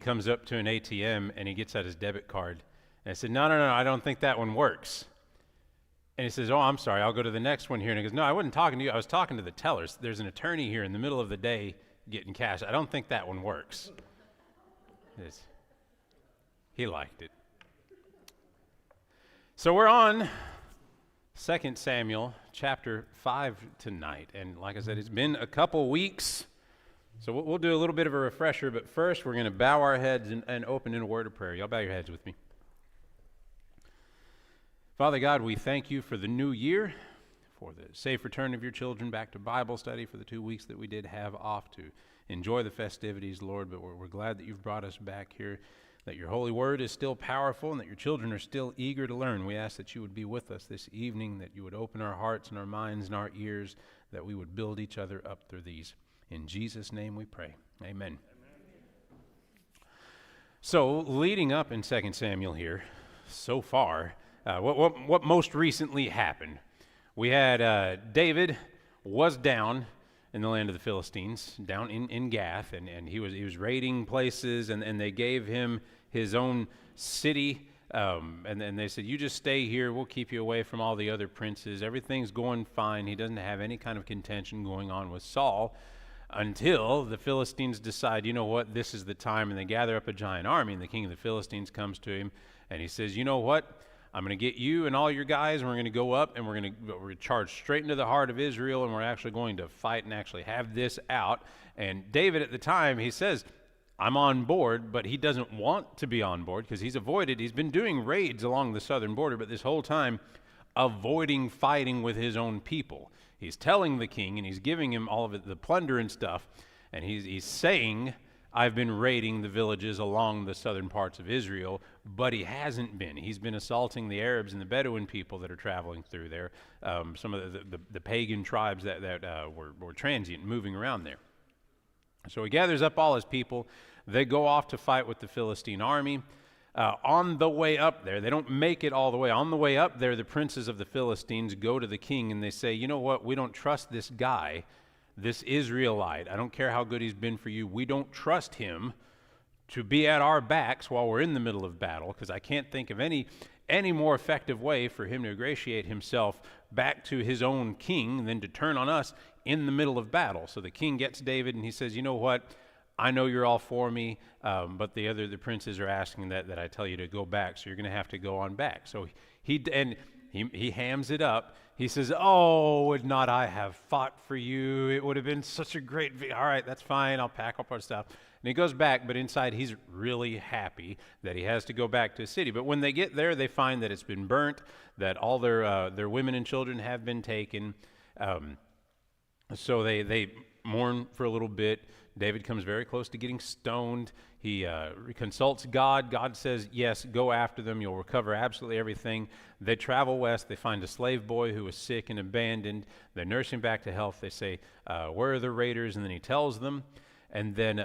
comes up to an ATM and he gets out his debit card. And I said, no, I don't think that one works. And he says, oh, I'm sorry, I'll go to the next one here. And he goes, no, I wasn't talking to you. I was talking to the tellers. There's an attorney here in the middle of the day getting cash. I don't think that one works. He liked it. So we're on 2 Samuel chapter 5 tonight. And like I said, it's been a couple weeks. So we'll do a little bit of a refresher. But first, we're going to bow our heads and open in a word of prayer. Y'all bow your heads with me. Father God, we thank you for the new year, for the safe return of your children back to Bible study, for the 2 weeks that we did have off to enjoy the festivities, Lord. But we're glad that you've brought us back here, that your holy word is still powerful, and that your children are still eager to learn. We ask that you would be with us this evening, that you would open our hearts and our minds and our ears, that we would build each other up through these. In Jesus' name we pray. Amen. So, leading up in 2 Samuel here, so far, what most recently happened? We had David was down in the land of the Philistines, down in Gath, and he was raiding places, and they gave him his own city, and then they said, you just stay here, we'll keep you away from all the other princes. Everything's going fine. He doesn't have any kind of contention going on with Saul, until the Philistines decide, you know what, this is the time, and they gather up a giant army, and the king of the Philistines comes to him, and he says, you know what, I'm going to get you and all your guys, and we're going to go up, and we're going to charge straight into the heart of Israel, and we're actually going to fight and actually have this out. And David at the time, he says, I'm on board, but he doesn't want to be on board because he's been doing raids along the southern border, but this whole time avoiding fighting with his own people. He's telling the king, and he's giving him all of it, the plunder and stuff, and he's saying, I've been raiding the villages along the southern parts of Israel, but he hasn't been. He's been assaulting the Arabs and the Bedouin people that are traveling through there, some of the pagan tribes that were transient, moving around there. So he gathers up all his people. They go off to fight with the Philistine army. On the way up there, they don't make it all the way. On the way up there, the princes of the Philistines go to the king and they say, you know what, we don't trust this guy, this Israelite. I don't care how good he's been for you. We don't trust him to be at our backs while we're in the middle of battle, because I can't think of any more effective way for him to ingratiate himself back to his own king than to turn on us in the middle of battle. So the king gets David and he says, you know what, I know you're all for me, but the princes are asking that I tell you to go back, so you're going to have to go on back. So he hams it up. He says, oh, would not I have fought for you? It would have been such a great all right, that's fine. I'll pack up our stuff. And he goes back, but inside he's really happy that he has to go back to his city. But when they get there, they find that it's been burnt, that all their women and children have been taken. So they mourn for a little bit. David comes very close to getting stoned. He consults God. God says, yes, go after them. You'll recover absolutely everything. They travel west. They find a slave boy who was sick and abandoned. They nurse him back to health. They say, where are the raiders? And then he tells them. And then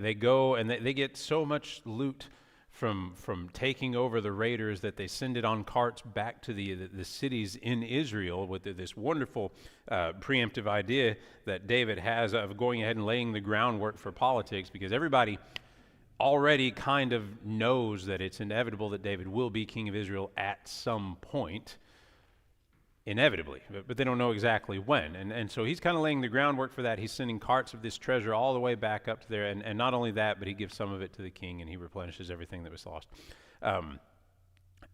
they go, and they get so much loot from taking over the raiders that they send it on carts back to the cities in Israel with this wonderful preemptive idea that David has of going ahead and laying the groundwork for politics, because everybody already kind of knows that it's inevitable that David will be king of Israel at some point, inevitably, but they don't know exactly when. And so he's kind of laying the groundwork for that. He's sending carts of this treasure all the way back up to there, and not only that, but he gives some of it to the king, and he replenishes everything that was lost.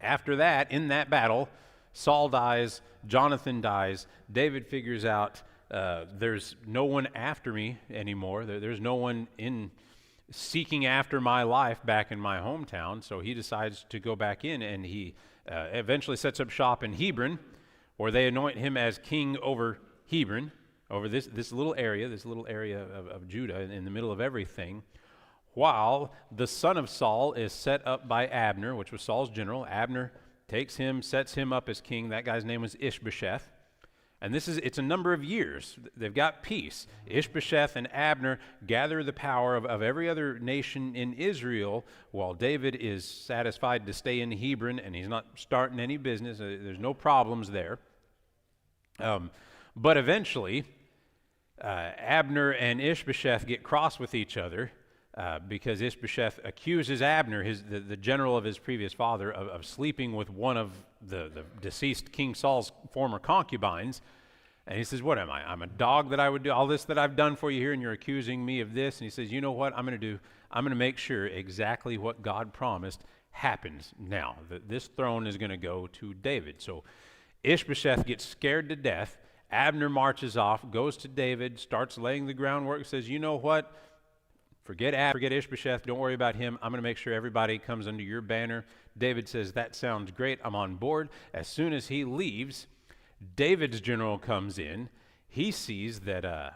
After that, in that battle, Saul dies, Jonathan dies. David figures out there's no one after me anymore. There's no one in seeking after my life back in my hometown, so he decides to go back in, and he eventually sets up shop in Hebron, where they anoint him as king over Hebron, over this little area of Judah in the middle of everything, while the son of Saul is set up by Abner, which was Saul's general. Abner takes him, sets him up as king. That guy's name was Ishbosheth. And it's a number of years. They've got peace. Ishbosheth and Abner gather the power of every other nation in Israel, while David is satisfied to stay in Hebron, and he's not starting any business. There's no problems there. But eventually, Abner and Ishbosheth get cross with each other. because Ishbosheth accuses Abner, the general of his previous father, of sleeping with one of the deceased King Saul's former concubines. And he says, what am I? I'm a dog that I would do all this that I've done for you here, and you're accusing me of this. And he says, you know what I'm going to do? I'm going to make sure exactly what God promised happens now. That this throne is going to go to David. So Ishbosheth gets scared to death. Abner marches off, goes to David, starts laying the groundwork, says, you know what? Forget Ishbosheth. Don't worry about him. I'm going to make sure everybody comes under your banner. David says, that sounds great. I'm on board. As soon as he leaves, David's general comes in. He sees that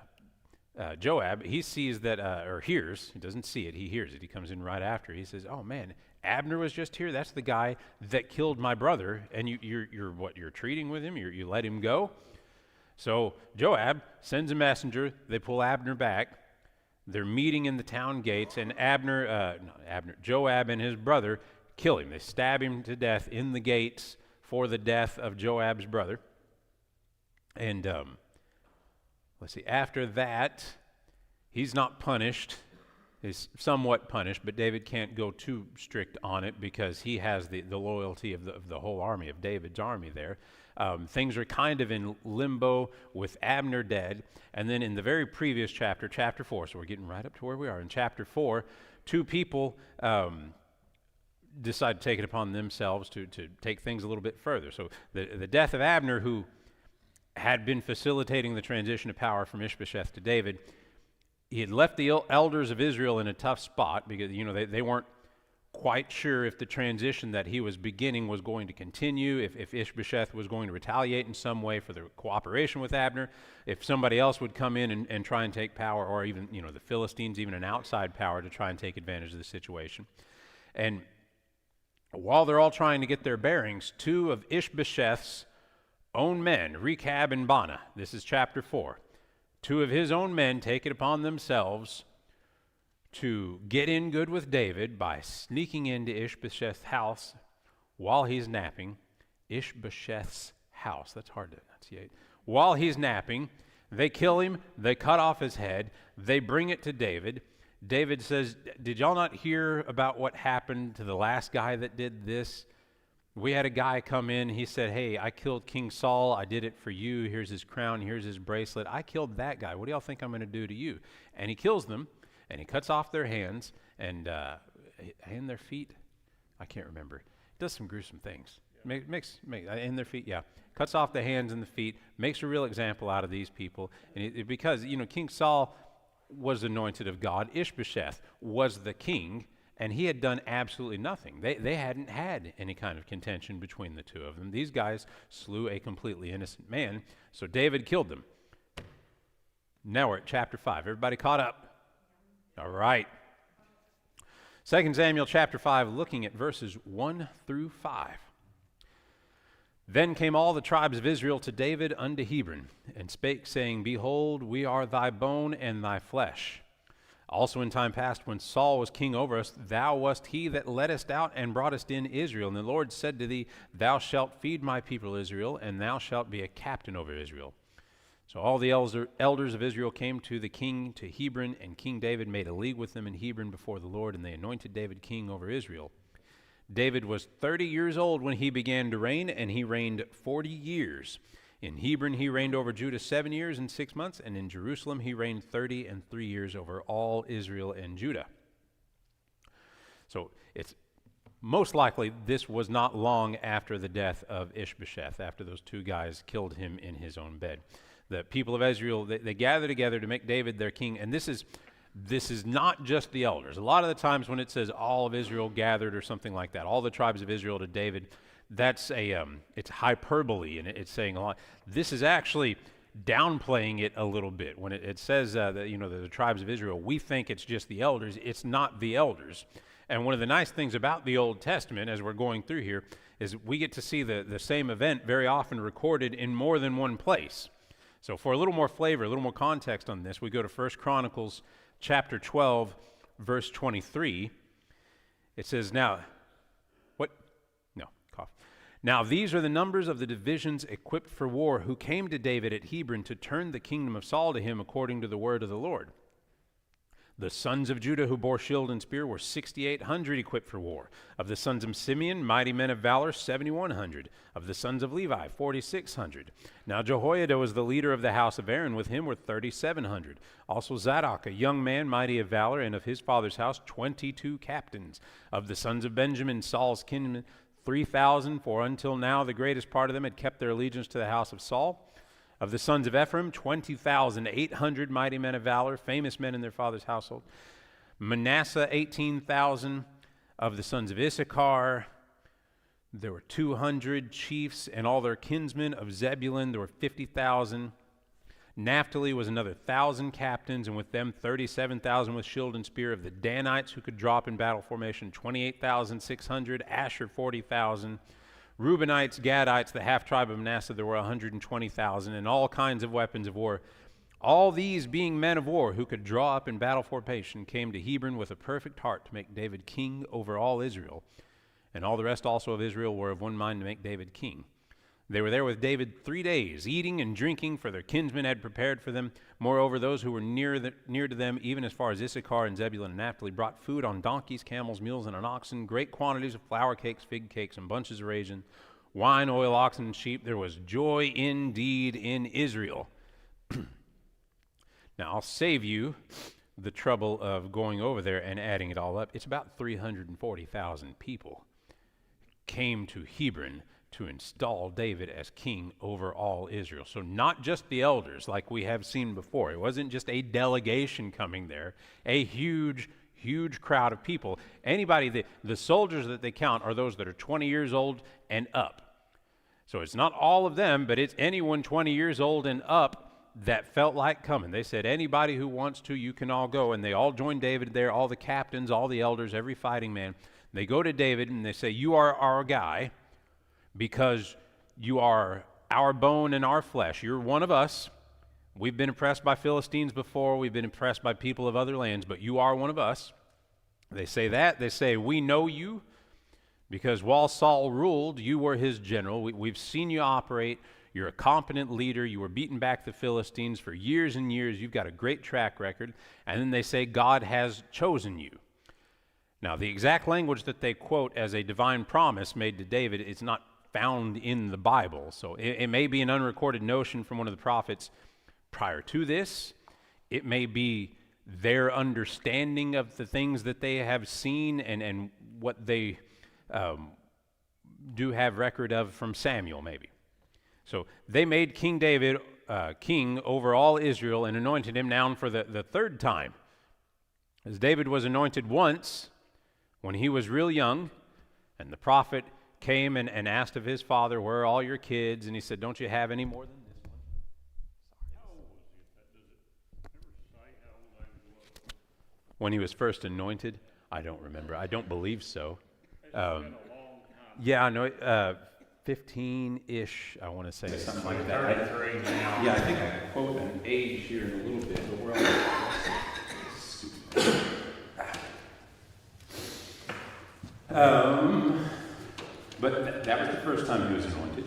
Joab, he sees that, or hears, he doesn't see it, he hears it. He comes in right after. He says, oh man, Abner was just here. That's the guy that killed my brother. And you're treating with him? You let him go? So Joab sends a messenger. They pull Abner back. They're meeting in the town gates, and Joab and his brother kill him. They stab him to death in the gates for the death of Joab's brother. And let's see, after that, he's not punished. He's somewhat punished, but David can't go too strict on it because he has the loyalty of the whole army, of David's army there. Things are kind of in limbo with Abner dead. And then in the very previous chapter, chapter 4, so we're getting right up to where we are. In chapter 4, two people decide to take it upon themselves to take things a little bit further. So the death of Abner, who had been facilitating the transition of power from Ishbosheth to David, he had left the elders of Israel in a tough spot because, they weren't quite sure if the transition that he was beginning was going to continue, if Ishbosheth was going to retaliate in some way for the cooperation with Abner, if somebody else would come in and try and take power, or even, the Philistines, even an outside power to try and take advantage of the situation. And while they're all trying to get their bearings, two of Ishbosheth's own men, Rechab and Baanah, this is chapter 4, two of his own men take it upon themselves to get in good with David by sneaking into Ishbosheth's house while he's napping. Ishbosheth's house, that's hard to enunciate. While he's napping, they kill him, they cut off his head, they bring it to David. David says, did y'all not hear about what happened to the last guy that did this? We had a guy come in, he said, hey, I killed King Saul, I did it for you, here's his crown, here's his bracelet, I killed that guy, what do y'all think I'm going to do to you? And he kills them, and he cuts off their hands and their feet. I can't remember. He does some gruesome things. Yeah. In their feet, yeah. Cuts off the hands and the feet. Makes a real example out of these people. And because King Saul was anointed of God, Ishbosheth was the king, and he had done absolutely nothing. They hadn't had any kind of contention between the two of them. These guys slew a completely innocent man, so David killed them. Now we're at chapter 5. Everybody caught up? All right. 2 Samuel chapter 5, looking at verses 1 through 5. Then came all the tribes of Israel to David unto Hebron, and spake, saying, Behold, we are thy bone and thy flesh. Also in time past, when Saul was king over us, thou wast he that leddest out and broughtest in Israel. And the Lord said to thee, Thou shalt feed my people Israel, and thou shalt be a captain over Israel. So all the elders of Israel came to the king to Hebron, and King David made a league with them in Hebron before the Lord, and they anointed David king over Israel. David was 30 years old when he began to reign, and he reigned 40 years. In Hebron he reigned over Judah 7 years and 6 months, and in Jerusalem he reigned 30 years over all Israel and Judah. So it's most likely this was not long after the death of Ishbosheth, after those two guys killed him in his own bed. The people of Israel, they gather together to make David their king, and this is not just the elders. A lot of the times when it says all of Israel gathered or something like that, all the tribes of Israel to David, that's it's hyperbole, and it's saying a lot. This is actually downplaying it a little bit. When it says that the tribes of Israel, we think it's just the elders. It's not the elders. And one of the nice things about the Old Testament, as we're going through here, is we get to see the same event very often recorded in more than one place. So for a little more flavor, a little more context on this, we go to 1 Chronicles chapter 12, verse 23. It says, Now these are the numbers of the divisions equipped for war who came to David at Hebron to turn the kingdom of Saul to him according to the word of the Lord. The sons of Judah who bore shield and spear were 6,800 equipped for war. Of the sons of Simeon, mighty men of valor, 7,100. Of the sons of Levi, 4,600. Now Jehoiada was the leader of the house of Aaron. With him were 3,700. Also Zadok, a young man, mighty of valor, and of his father's house, 22 captains. Of the sons of Benjamin, Saul's kinsmen, 3,000, for until now the greatest part of them had kept their allegiance to the house of Saul. Of the sons of Ephraim, 20,800 mighty men of valor, famous men in their father's household. Manasseh, 18,000. Of the sons of Issachar, there were 200 chiefs and all their kinsmen. Of Zebulun, there were 50,000. Naphtali was another 1,000 captains, and with them 37,000 with shield and spear. Of the Danites who could drop in battle formation, 28,600. Asher, 40,000. Reubenites, Gadites, the half-tribe of Manasseh, there were 120,000, and all kinds of weapons of war. All these, being men of war who could draw up in battle formation, came to Hebron with a perfect heart to make David king over all Israel. And all the rest also of Israel were of one mind to make David king. They were there with David 3 days, eating and drinking, for their kinsmen had prepared for them. Moreover, those who were near to them, even as far as Issachar and Zebulun and Naphtali, brought food on donkeys, camels, mules, and on oxen, great quantities of flour cakes, fig cakes, and bunches of raisin, wine, oil, oxen, and sheep. There was joy indeed in Israel. Now, I'll save you the trouble of going over there and adding it all up. It's about 340,000 people came to Hebron to install David as king over all Israel. So not just the elders like we have seen before. It wasn't just a delegation coming there, a huge crowd of people. Anybody, the soldiers that they count are those that are 20 years old and up. So it's not all of them, but it's anyone 20 years old and up that felt like coming. They said, anybody who wants to, you can all go. And they all joined David there, all the captains, all the elders, every fighting man. They go to David and they say, you are our guy, because you are our bone and our flesh. You're one of us. We've been impressed by Philistines before. We've been impressed by people of other lands, but you are one of us. They say that. They say, we know you because while Saul ruled, you were his general. We've seen you operate. You're a competent leader. You were beating back the Philistines for years and years. You've got a great track record. And then they say, God has chosen you. Now, the exact language that they quote as a divine promise made to David is not found in the Bible. So it may be an unrecorded notion from one of the prophets prior to this. It may be their understanding of the things that they have seen and what they do have record of from Samuel, maybe. So they made King David king over all Israel and anointed him now for the third time. As David was anointed once when he was real young, and the prophet came and asked of his father, where are all your kids? And he said, don't you have any more than this one? When he was first anointed? I don't remember. I don't believe so. Yeah, I know, 15-ish, I want to say, something like that. 33 now. Yeah, I think I quote an age here in a little bit, but we're all but that was the first time he was anointed,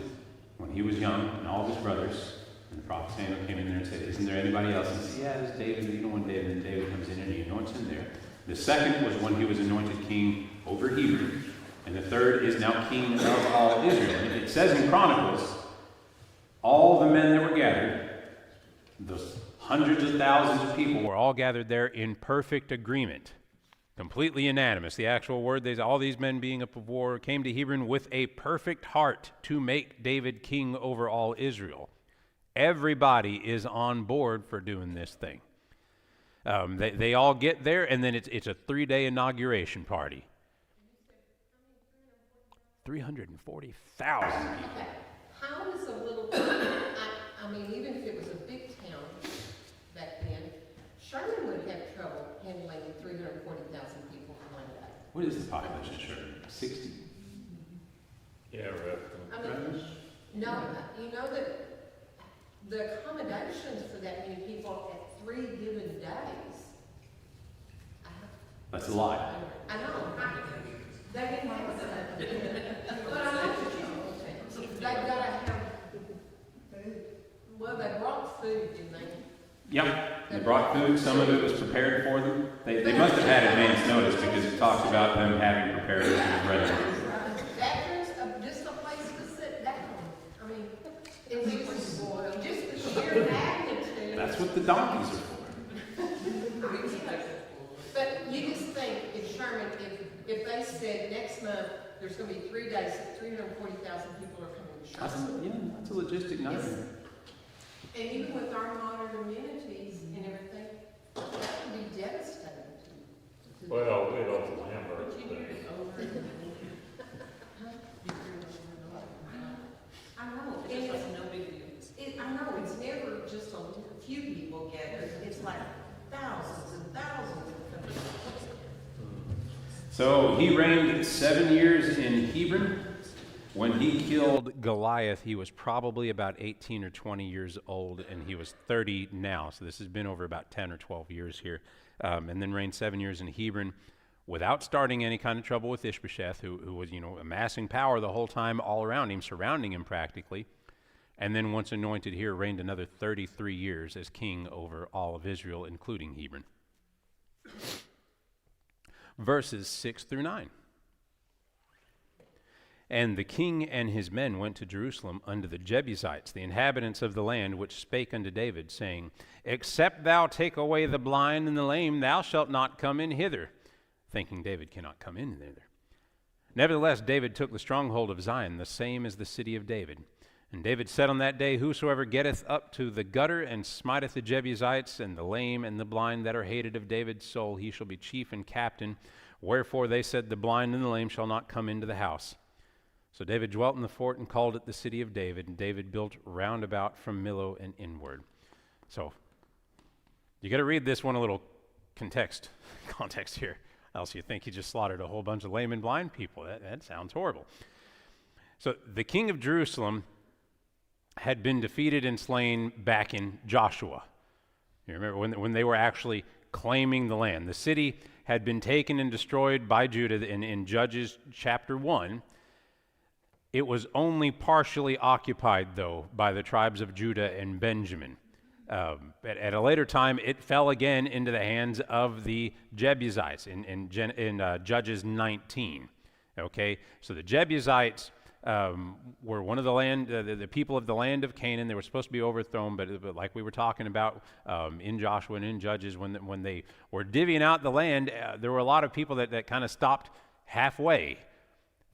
when he was young, and all of his brothers, and the prophet Samuel came in there and said, isn't there anybody else? And he said, yeah, there's David, you don't want David, and David comes in and he anoints him there. The second was when he was anointed king over Hebron, and the third is now king of all Israel. And it says in Chronicles, all the men that were gathered, those hundreds of thousands of people were all gathered there in perfect agreement. Completely unanimous. The actual word, all these men being up of war, came to Hebron with a perfect heart to make David king over all Israel. Everybody is on board for doing this thing. They all get there, and then it's a 3-day inauguration party. 340,000 people. How does a little town, I mean, even if it was a big town back then, Sherman would have trouble handling 340,000 people in one day. What is the population, Sherman? 60? Yeah, right. I mean, no, you know that the accommodations for that many people at 3 given days. That's a lot. I know. They didn't have that. But I know what you're saying. They gotta have, well, they brought food, didn't they? Yep. They brought food. Some of it was prepared for them. They must have had advance notice because it talks about them having prepared it for the brethren. Bathrooms, just a place to sit down. I mean, it was just the sheer magnitude. That's what the donkeys are for. But you just think if Sherman, if they said next month, there's gonna be 3 days, 340,000 people are coming to Sherman. That's a logistic nightmare. And even with our modern amenities and everything, that would be devastating to. Well, we don't remember things. I know, and it's no big deal. I know, it's never just a few people gathered, it's like thousands and thousands of people. So he reigned 7 years in Hebron. When he killed Goliath, he was probably about 18 or 20 years old, and he was 30 now. So this has been over about 10 or 12 years here. And then reigned 7 years in Hebron without starting any kind of trouble with Ishbosheth, who was, amassing power the whole time all around him, surrounding him practically. And then once anointed here, reigned another 33 years as king over all of Israel, including Hebron. Verses 6 through 9. And the king and his men went to Jerusalem unto the Jebusites, the inhabitants of the land, which spake unto David, saying, Except thou take away the blind and the lame, thou shalt not come in hither. Thinking David cannot come in thither. Nevertheless, David took the stronghold of Zion, the same as the city of David. And David said on that day, Whosoever getteth up to the gutter and smiteth the Jebusites, and the lame and the blind that are hated of David's soul, he shall be chief and captain. Wherefore they said, The blind and the lame shall not come into the house. So David dwelt in the fort and called it the city of David, and David built round about from Millo and inward. So you got to read this one a little context here, else you think he just slaughtered a whole bunch of lame and blind people. That sounds horrible. So the king of Jerusalem had been defeated and slain back in Joshua. You remember when they were actually claiming the land. The city had been taken and destroyed by Judah in Judges chapter 1. It was only partially occupied, though, by the tribes of Judah and Benjamin. At a later time, it fell again into the hands of the Jebusites in Judges 19. Okay, so the Jebusites were one of the people of the land of Canaan. They were supposed to be overthrown, but like we were talking about in Joshua and in Judges, when they were divvying out the land, there were a lot of people that kind of stopped halfway.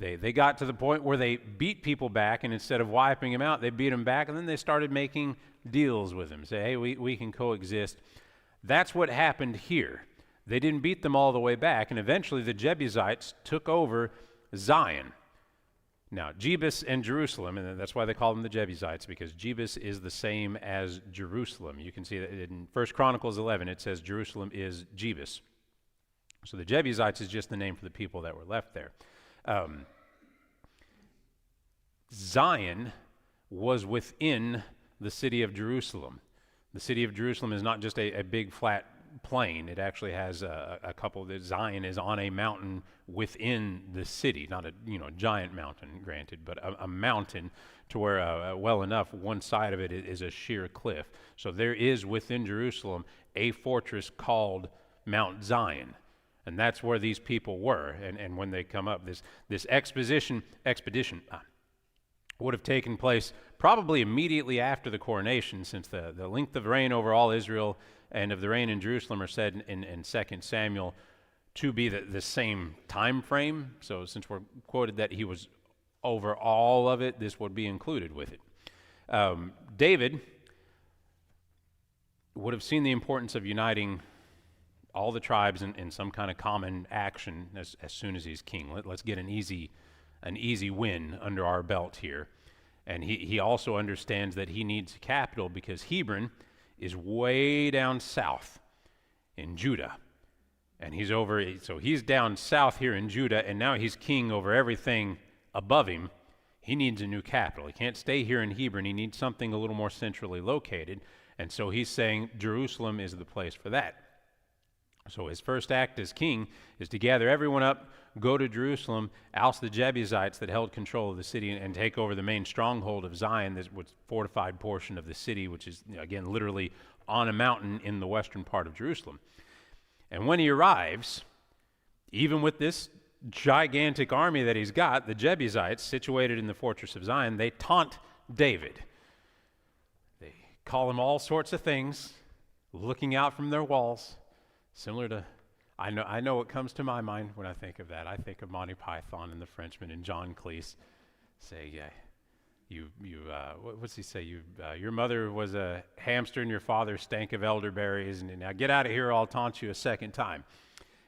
They got to the point where they beat people back, and instead of wiping them out, they beat them back, and then they started making deals with them. Say, hey, we can coexist. That's what happened here. They didn't beat them all the way back, and eventually the Jebusites took over Zion. Now, Jebus and Jerusalem, and that's why they call them the Jebusites, because Jebus is the same as Jerusalem. You can see that in 1 Chronicles 11, it says Jerusalem is Jebus. So the Jebusites is just the name for the people that were left there. Zion was within the city of Jerusalem. The city of Jerusalem is not just a big flat plain. It actually has a couple. Zion is on a mountain within the city, not a giant mountain, granted, but a mountain to where well enough one side of it is a sheer cliff. So there is within Jerusalem a fortress called Mount Zion. And that's where these people were. And when they come up, this expedition would have taken place probably immediately after the coronation, since the length of reign over all Israel and of the reign in Jerusalem are said in 2 Samuel to be the same time frame. So since we're quoted that he was over all of it, this would be included with it. David would have seen the importance of uniting all the tribes in some kind of common action as soon as he's king. Let's get an easy win under our belt here. And he also understands that he needs a capital because Hebron is way down south in Judah. And he's down south here in Judah, and now he's king over everything above him. He needs a new capital. He can't stay here in Hebron. He needs something a little more centrally located. And so he's saying Jerusalem is the place for that. So his first act as king is to gather everyone up, go to Jerusalem, oust the Jebusites that held control of the city, and take over the main stronghold of Zion, this fortified portion of the city, which is, again, literally on a mountain in the western part of Jerusalem. And when he arrives, even with this gigantic army that he's got, the Jebusites, situated in the fortress of Zion, they taunt David. They call him all sorts of things, looking out from their walls, similar to, I know what comes to my mind when I think of that. I think of Monty Python and the Frenchman and John Cleese. Say, yeah, what's he say? Your mother was a hamster and your father stank of elderberries, and now get out of here or I'll taunt you a second time.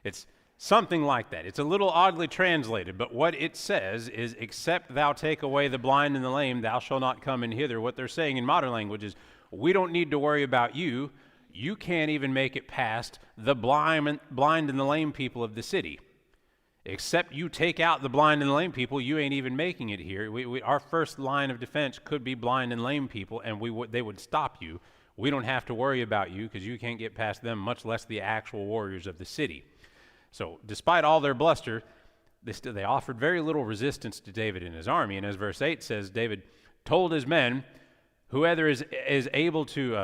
It's something like that. It's a little oddly translated, but what it says is, except thou take away the blind and the lame, thou shalt not come in hither. What they're saying in modern language is, we don't need to worry about you. You can't even make it past the blind and the lame people of the city. Except you take out the blind and the lame people, you ain't even making it here. Our first line of defense could be blind and lame people, and they would stop you. We don't have to worry about you because you can't get past them, much less the actual warriors of the city. So despite all their bluster, they offered very little resistance to David and his army. And as verse 8 says, David told his men, whoever is able to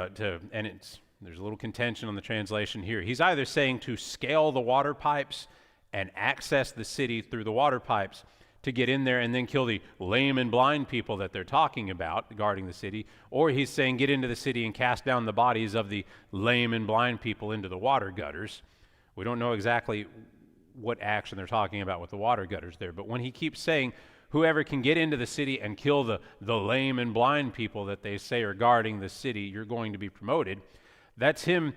and there's a little contention on the translation here. He's either saying to scale the water pipes and access the city through the water pipes to get in there and then kill the lame and blind people that they're talking about guarding the city, or he's saying get into the city and cast down the bodies of the lame and blind people into the water gutters. We don't know exactly what action they're talking about with the water gutters there, but when he keeps saying whoever can get into the city and kill the lame and blind people that they say are guarding the city, you're going to be promoted. That's him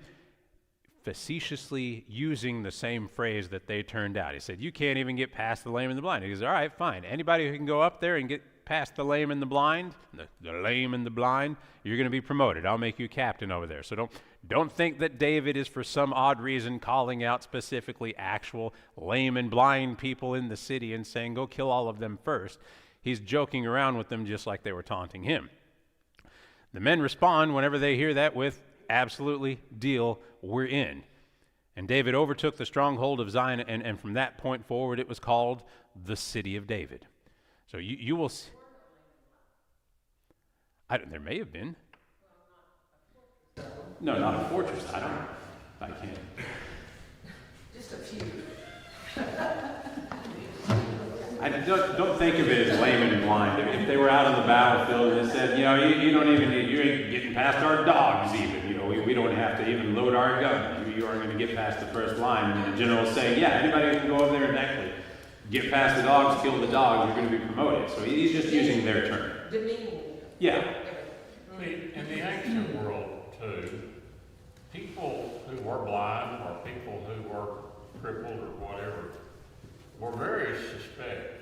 facetiously using the same phrase that they turned out. He said, you can't even get past the lame and the blind. He goes, all right, fine. Anybody who can go up there and get past the lame and the blind, the lame and the blind, you're going to be promoted. I'll make you captain over there. So don't think that David is for some odd reason calling out specifically actual lame and blind people in the city and saying, go kill all of them first. He's joking around with them just like they were taunting him. The men respond whenever they hear that with, absolutely, deal, we're in. And David overtook the stronghold of Zion, and from that point forward it was called the City of David. So you will see. There may have been. No, not a fortress. I can't. Just a few. I don't think of it as lame and blind. If they were out on the battlefield and they said, you ain't getting past our dogs even. We don't have to even load our gun. You aren't going to get past the first line. And the general is saying, yeah, anybody who can go over there and actually get past the dogs, kill the dogs, you're going to be promoted. So he's just using their term. Demeaning. Yeah. In the ancient world, too, people who were blind or people who were crippled or whatever were very suspect.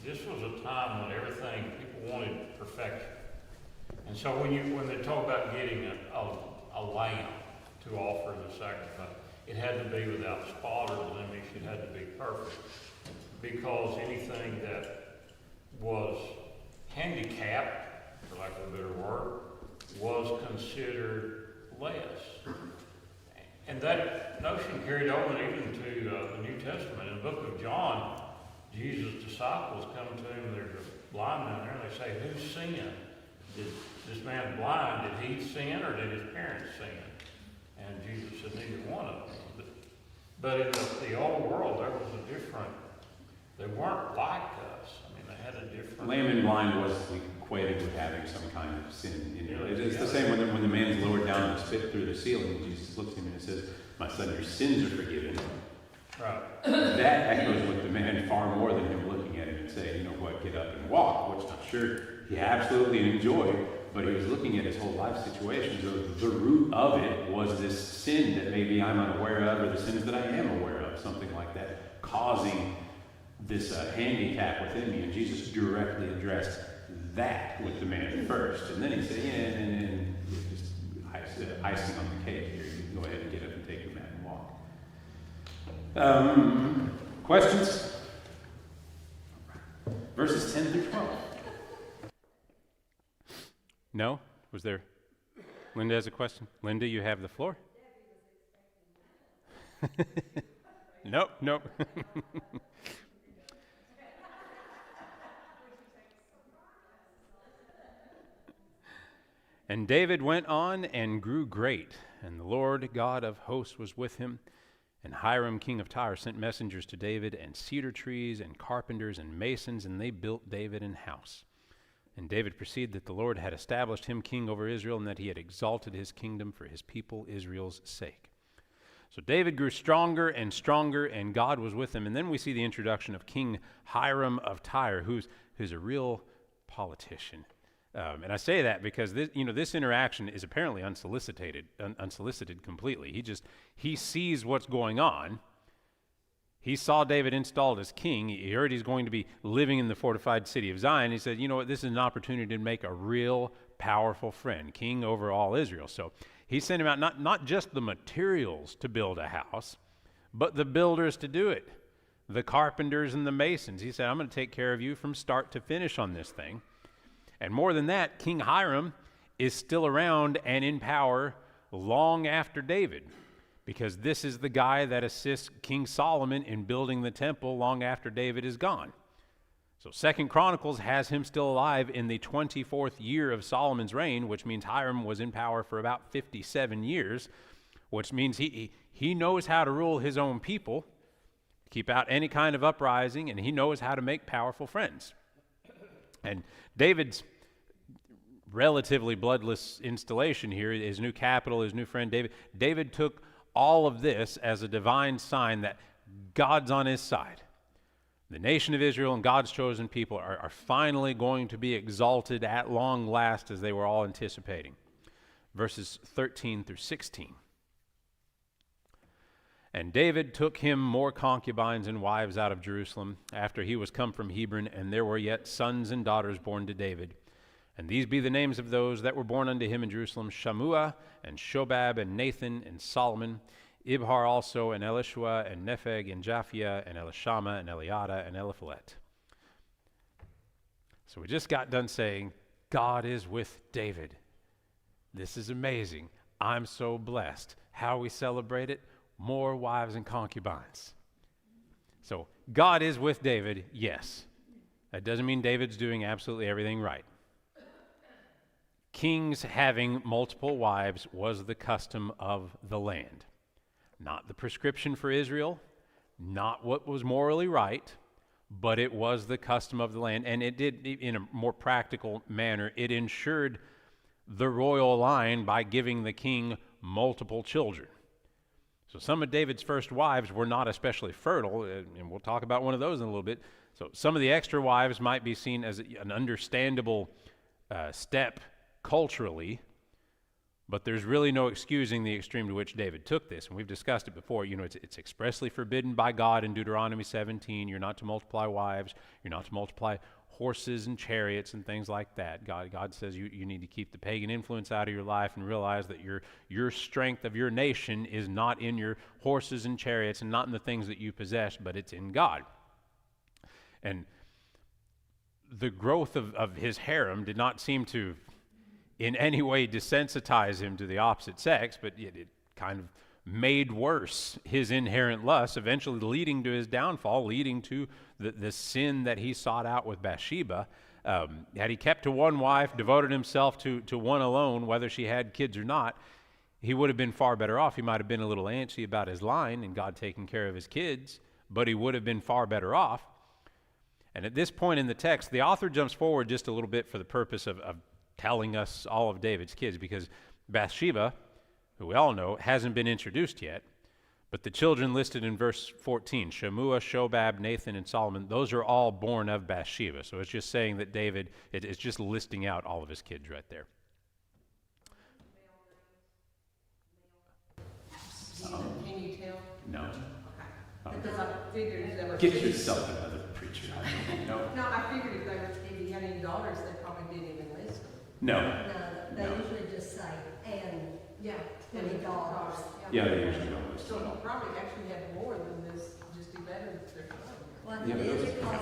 This was a time when people wanted perfection. And so when they talk about getting a lamb to offer as a sacrifice, it had to be without spot or blemish. It had to be perfect. Because anything that was handicapped, for lack of a better word, was considered less. And that notion carried over even to the New Testament. In the book of John, Jesus' disciples come to him, there's a blind man there, and they say, who sinned? Did this man blind, did he sin or did his parents sin? And Jesus said, neither one of them. But in the old world, there was a different, they weren't like us. They had a different... Lame and blind was equated with having some kind of sin. It's the same when the man's lowered down and spit through the ceiling. Jesus looks at him and says, my son, your sins are forgiven. Right. That echoes with the man far more than him looking at him and saying, get up and walk, which I'm sure he absolutely enjoyed, but he was looking at his whole life situation. So the root of it was this sin that maybe I'm unaware of, or the sins that I am aware of, something like that, causing this handicap within me. And Jesus directly addressed that with the man first. And then he said, and just icing on the cake here. You can go ahead and get up and take your mat and walk. Questions? Verses 10 through 12. No? Was there? Linda has a question. Linda, you have the floor. Nope. And David went on and grew great, and the Lord God of hosts was with him. And Hiram, king of Tyre, sent messengers to David, and cedar trees, and carpenters, and masons, and they built David an house. And David perceived that the Lord had established him king over Israel, and that he had exalted his kingdom for his people Israel's sake. So David grew stronger, and God was with him. And then we see the introduction of King Hiram of Tyre, who's a real politician. And I say that because this interaction is apparently unsolicited completely. He sees what's going on. He saw David installed as king. He heard he's going to be living in the fortified city of Zion. He said, you know what, this is an opportunity to make a real powerful friend, king over all Israel. So he sent him out not just the materials to build a house, but the builders to do it, the carpenters and the masons. He said, I'm going to take care of you from start to finish on this thing. And more than that, King Hiram is still around and in power long after David, because this is the guy that assists King Solomon in building the temple long after David is gone. So 2 Chronicles has him still alive in the 24th year of Solomon's reign, which means Hiram was in power for about 57 years, which means he knows how to rule his own people, keep out any kind of uprising, and he knows how to make powerful friends. And David's relatively bloodless installation here, his new capital, his new friend David took all of this as a divine sign that God's on his side. The nation of Israel and God's chosen people are finally going to be exalted at long last, as they were all anticipating. Verses 13 through 16. And David took him more concubines and wives out of Jerusalem after he was come from Hebron, and there were yet sons and daughters born to David. And these be the names of those that were born unto him in Jerusalem: Shammua, and Shobab, and Nathan, and Solomon, Ibhar also, and Elishua, and Nepheg, and Japhia, and Elishama, and Eliada, and Eliphalet. So we just got done saying, God is with David. This is amazing. I'm so blessed. How we celebrate it? More wives and concubines. So God is with David, yes. That doesn't mean David's doing absolutely everything right. Kings having multiple wives was the custom of the land. Not the prescription for Israel, not what was morally right, but it was the custom of the land. And it did, in a more practical manner, it ensured the royal line by giving the king multiple children. So some of David's first wives were not especially fertile, and we'll talk about one of those in a little bit. So some of the extra wives might be seen as an understandable step culturally, but there's really no excusing the extreme to which David took this. And we've discussed it before. It's expressly forbidden by God in Deuteronomy 17. You're not to multiply wives. You're not to multiply horses and chariots and things like that. God says you need to keep the pagan influence out of your life and realize that your strength of your nation is not in your horses and chariots and not in the things that you possess, but it's in God. And the growth of his harem did not seem to in any way desensitize him to the opposite sex, but it kind of made worse his inherent lust, eventually leading to his downfall, leading to the sin that he sought out with Bathsheba. Had he kept to one wife, devoted himself to one alone, whether she had kids or not, he would have been far better off. He might have been a little antsy about his line and God taking care of his kids, but he would have been far better off. And at this point in the text, the author jumps forward just a little bit for the purpose of telling us all of David's kids, because Bathsheba, who we all know, hasn't been introduced yet, but the children listed in verse 14, Shammua, Shobab, Nathan, and Solomon, those are all born of Bathsheba. So it's just saying that David, it's just listing out all of his kids right there. Can you tell? No. Okay. Because I figured if they were... Get yourself another preacher. No. No, I figured if he had any daughters, they probably didn't even list them. No. No, they usually just say, and Yeah. any daughters. Yeah, they usually don't list So them. he probably actually had more than this, just do better than their son. Well, Yeah, it but is those- because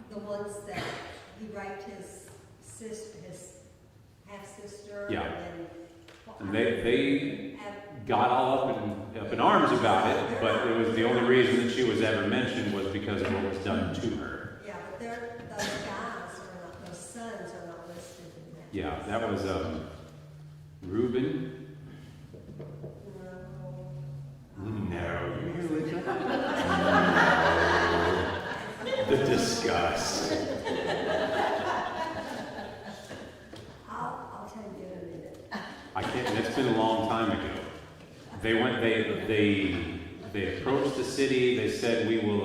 the ones that he raped his sister, his half-sister. Yeah. And They got all up in arms about it, but it was the only reason that she was ever mentioned was because of what was done to her. Yeah, but those guys are not, those sons are not listed in that. Yeah, that was Reuben? No. You hear Lisa? No. The disgust. I'll tell you in a minute. I can't, that's been a long time ago. They went, they approached the city, they said, we will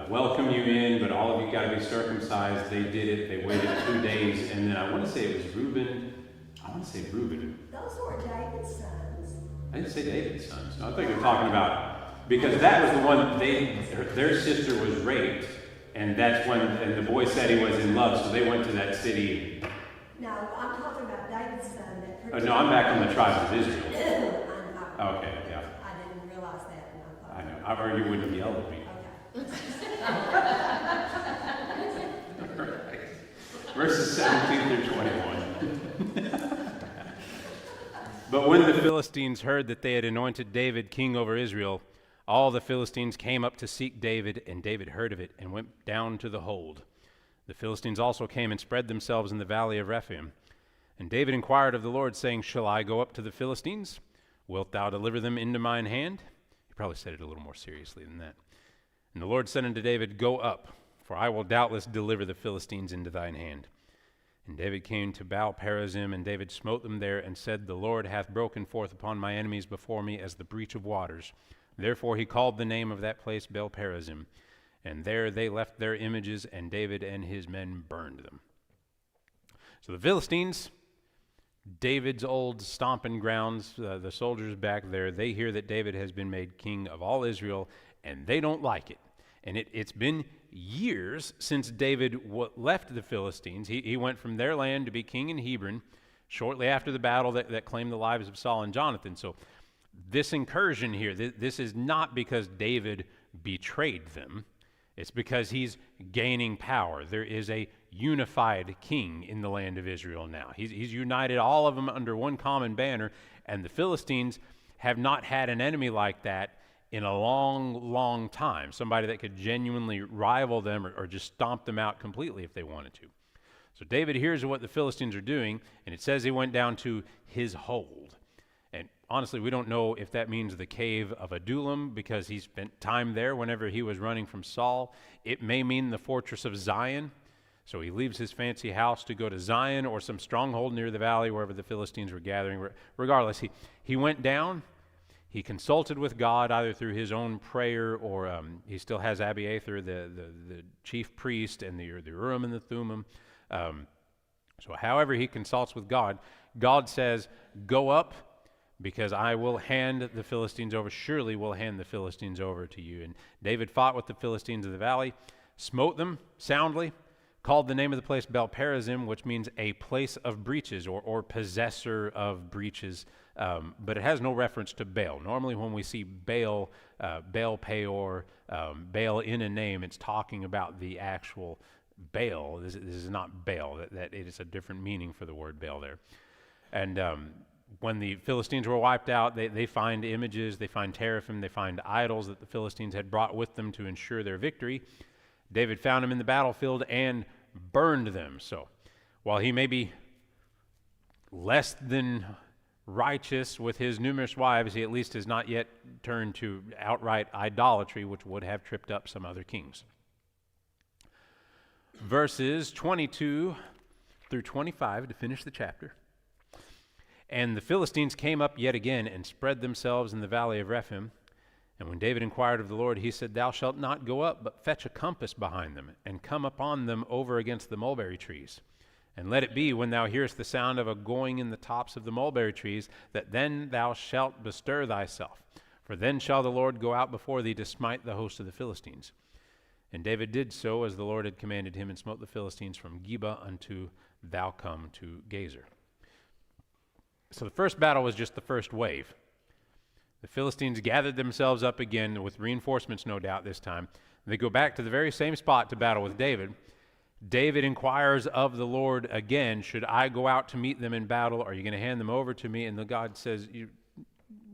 welcome you in, but all of you got to be circumcised. They did it, they waited 2 days, and then I want to say it was Reuben. Those were David's sons. I didn't say David's sons. No, I think they're talking about, because that was the one, their sister was raped, and that's when, and the boy said he was in love, so they went to that city. No, I'm talking about David's son. No, I'm back on the tribes of Israel. Okay, yeah. I didn't realize that, and I thought. I know. I or you wouldn't yell at me. Okay. Verses 17 through 21. But when the Philistines heard that they had anointed David king over Israel, all the Philistines came up to seek David, and David heard of it and went down to the hold. The Philistines also came and spread themselves in the valley of Rephaim. And David inquired of the Lord, saying, Shall I go up to the Philistines? Wilt thou deliver them into mine hand? He probably said it a little more seriously than that. And the Lord said unto David, Go up, for I will doubtless deliver the Philistines into thine hand. And David came to Baal-perazim, and David smote them there, and said, The Lord hath broken forth upon my enemies before me as the breach of waters. Therefore he called the name of that place Baal-perazim. And there they left their images, and David and his men burned them. So the Philistines, David's old stomping grounds, the soldiers back there, they hear that David has been made king of all Israel, and they don't like it. And it's been years since David left the Philistines. He went from their land to be king in Hebron shortly after the battle that claimed the lives of Saul and Jonathan. So this incursion here, this is not because David betrayed them. It's because he's gaining power. There is a unified king in the land of Israel now. He's united all of them under one common banner, and the Philistines have not had an enemy like that in a long, long time. Somebody that could genuinely rival them or just stomp them out completely if they wanted to. So David hears what the Philistines are doing, and it says he went down to his hold. And honestly, we don't know if that means the cave of Adullam, because he spent time there whenever he was running from Saul. It may mean the fortress of Zion. So he leaves his fancy house to go to Zion or some stronghold near the valley wherever the Philistines were gathering. Regardless, he went down. He consulted with God either through his own prayer, or he still has Abiathar, the chief priest, and the Urim and the Thummim. So however he consults with God, God says, Go up, because I will hand the Philistines over. Surely will hand the Philistines over to you. And David fought with the Philistines of the valley, smote them soundly, called the name of the place Baal-perazim, which means a place of breaches, or possessor of breaches. But it has no reference to Baal. Normally when we see Baal, Baal Peor, Baal in a name, it's talking about the actual Baal. This is not Baal. That it is a different meaning for the word Baal there. And when the Philistines were wiped out, they find images, they find teraphim, they find idols that the Philistines had brought with them to ensure their victory. David found them in the battlefield and burned them. So while he may be less than righteous with his numerous wives, he at least has not yet turned to outright idolatry, which would have tripped up some other kings. Verses 22 through 25 to finish the chapter. And the Philistines came up yet again and spread themselves in the valley of Rephaim. And when David inquired of the Lord, he said, Thou shalt not go up, but fetch a compass behind them, and come upon them over against the mulberry trees. And let it be, when thou hearest the sound of a going in the tops of the mulberry trees, that then thou shalt bestir thyself. For then shall the Lord go out before thee to smite the host of the Philistines. And David did so as the Lord had commanded him, and smote the Philistines from Geba unto thou come to Gazer. So the first battle was just the first wave. The Philistines gathered themselves up again with reinforcements, no doubt, this time. They go back to the very same spot to battle with David. David inquires of the Lord again, Should I go out to meet them in battle? Are you going to hand them over to me? And the God says,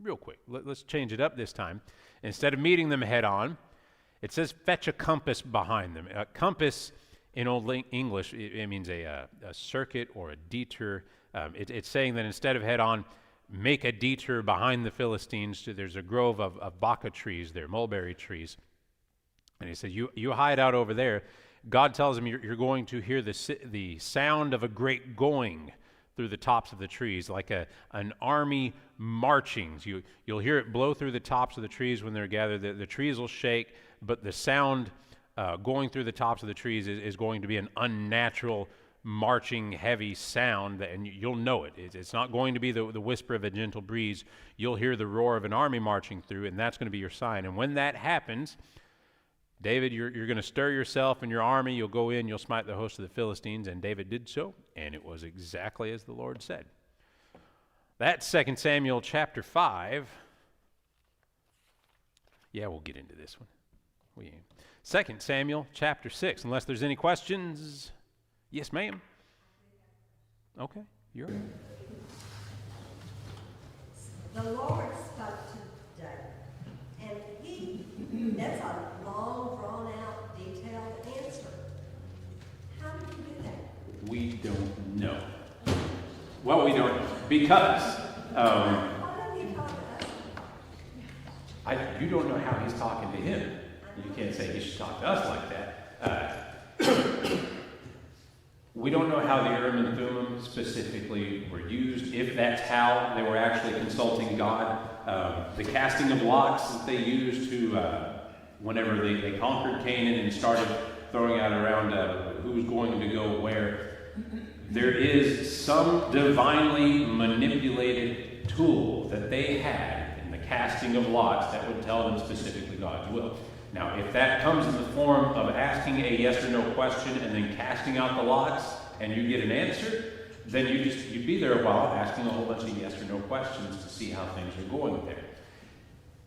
real quick, let's change it up this time. Instead of meeting them head on, it says, fetch a compass behind them. A compass in Old English, it means a circuit or a detour. It's saying that instead of head on, make a detour behind the Philistines. There's a grove of baka trees there, mulberry trees. And he said, you hide out over there. God tells him you're going to hear the sound of a great going through the tops of the trees, like an army marching. You'll hear it blow through the tops of the trees when they're gathered. The trees will shake, but the sound going through the tops of the trees is going to be an unnatural, marching, heavy sound, and you'll know it. It's not going to be the whisper of a gentle breeze. You'll hear the roar of an army marching through, and that's going to be your sign. And when that happens, David, you're going to stir yourself and your army. You'll go in, you'll smite the host of the Philistines. And David did so, and it was exactly as the Lord said. That's 2 Samuel chapter 5. Yeah, we'll get into this one. 2 Samuel chapter 6, unless there's any questions. Yes, ma'am. Okay, you're right. The Lord spoke to David, and that's a long, drawn-out, detailed answer. How did you do that? We don't know. Well, we don't, because Why don't you talk to us? you don't know how he's talking to him. You can't say he should talk to us like that. We don't know how the Urim and Thummim specifically were used, if that's how they were actually consulting God. The casting of lots that they used to, whenever they conquered Canaan and started throwing out around who's going to go where, there is some divinely manipulated tool that they had in the casting of lots that would tell them specifically God's will. Now, if that comes in the form of asking a yes or no question and then casting out the lots and you get an answer, then you'd be there a while asking a whole bunch of yes or no questions to see how things are going there.